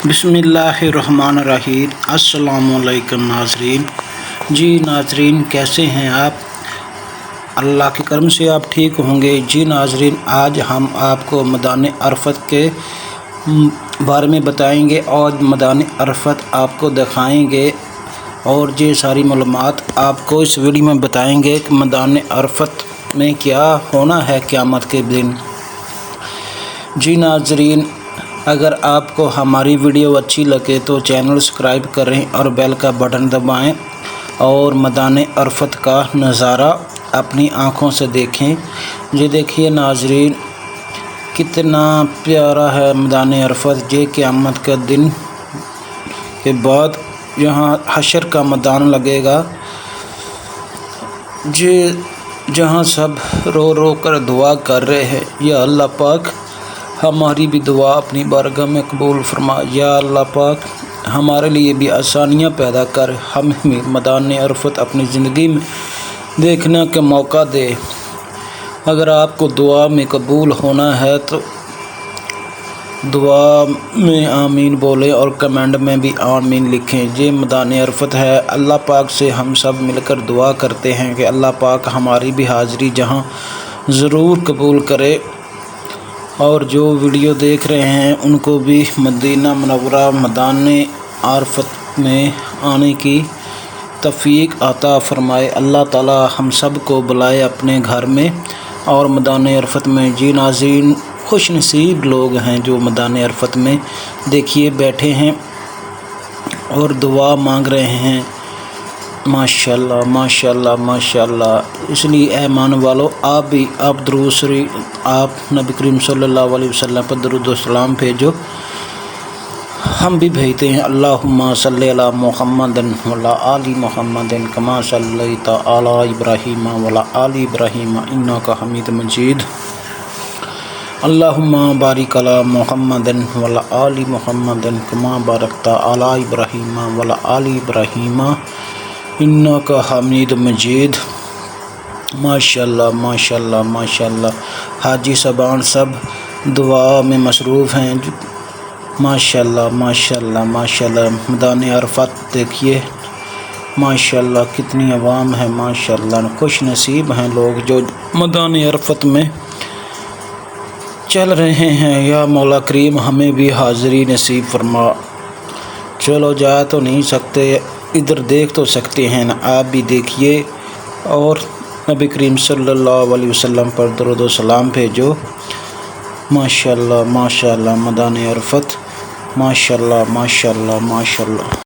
बिस्मिल्लाहिर्रहमानिर्रहीम। अस्सलाम वालेकुम नाज़रीन। जी नाज़रीन, कैसे हैं आप? अल्लाह के करम से आप ठीक होंगे। जी नाज़रीन, आज हम आपको मैदान अरफत के बारे में बताएंगे और मैदान अरफत आपको दिखाएंगे और ये सारी मालूमात आपको इस वीडियो में बताएंगे कि मैदान अरफत में क्या होना है क़यामत के दिन। जी नाज़रीन, अगर आपको हमारी वीडियो अच्छी लगे तो चैनल सब्सक्राइब करें और बेल का बटन दबाएं और मैदान अरफत का नज़ारा अपनी आँखों से देखें। ये देखिए नाज़रीन, कितना प्यारा है मैदान अरफत। ये क़यामत के दिन के बाद यहाँ हशर का मैदान लगेगा, जहाँ सब रो रो कर दुआ कर रहे हैं, या अल्लाह पाक हमारी भी दुआ अपनी बारगाह में कबूल फरमा। या अल्लाह पाक हमारे लिए भी आसानियाँ पैदा कर, हमें मैदान अरफत अपनी ज़िंदगी में देखने का मौका दे। अगर आपको दुआ में कबूल होना है तो दुआ में आमीन बोलें और कमेंट में भी आमीन लिखें। ये मैदान अरफत है। अल्लाह पाक से हम सब मिलकर दुआ करते हैं कि अल्लाह पाक हमारी भी हाज़िरी जहाँ ज़रूर कबूल करे, और जो वीडियो देख रहे हैं उनको भी मदीना मुनव्वरा मैदान अरफत में आने की तौफीक अता फ़रमाए। अल्लाह ताला हम सब को बुलाए अपने घर में और मैदान अरफत में। जी नाज़रीन, खुश नसीब लोग हैं जो मैदान अरफत में देखिए बैठे हैं और दुआ मांग रहे हैं। माशाल्लाह माशाल्लाह माशाल्लाह। इसलिए ऐमान वालों, आप दुरूद शरीफ, आप नबी करीम सल्लल्लाहु अलैहि वसल्लम पर दुरूद व सलाम भेजो। हम भी भेजते हैं। अल्लाहुम्मा सल्ली अला मुहम्मदिन व अला आलि मुहम्मदिन कमा सल्लैता अला इब्राहीम व अला आलि इब्राहीम इन्नका हमीद मजीद। अल्लाहुम्मा बारिक अला मुहम्मदिन व अला आलि मुहम्मदिन कमा बारकता अला इब्राहीम व अला आलि इब्राहीम इन्नका हमीद मजीद। माशाल्लाह माशाल्लाह माशाल्लाह। हाजी साहबान सब दुआ में मसरूफ़ हैं। माशाल्लाह माशाल्लाह माशाल्लाह। मैदान अरफत देखिए माशाल्लाह, कितनी आवाम है माशाल्लाह। खुश नसीब हैं लोग जो मैदान अरफत में चल रहे हैं। या मौला करीम हमें भी हाज़िरी नसीब फरमा। चलो जा तो नहीं सकते, इधर देख तो सकते हैं ना, आप भी देखिए और नबी करीम सल्लल्लाहु अलैहि वसल्लम पर दुरूद व सलाम भेजो। माशाल्लाह माशाल्लाह। मैदान अरफत माशाल्लाह माशाल्लाह माशाल्लाह।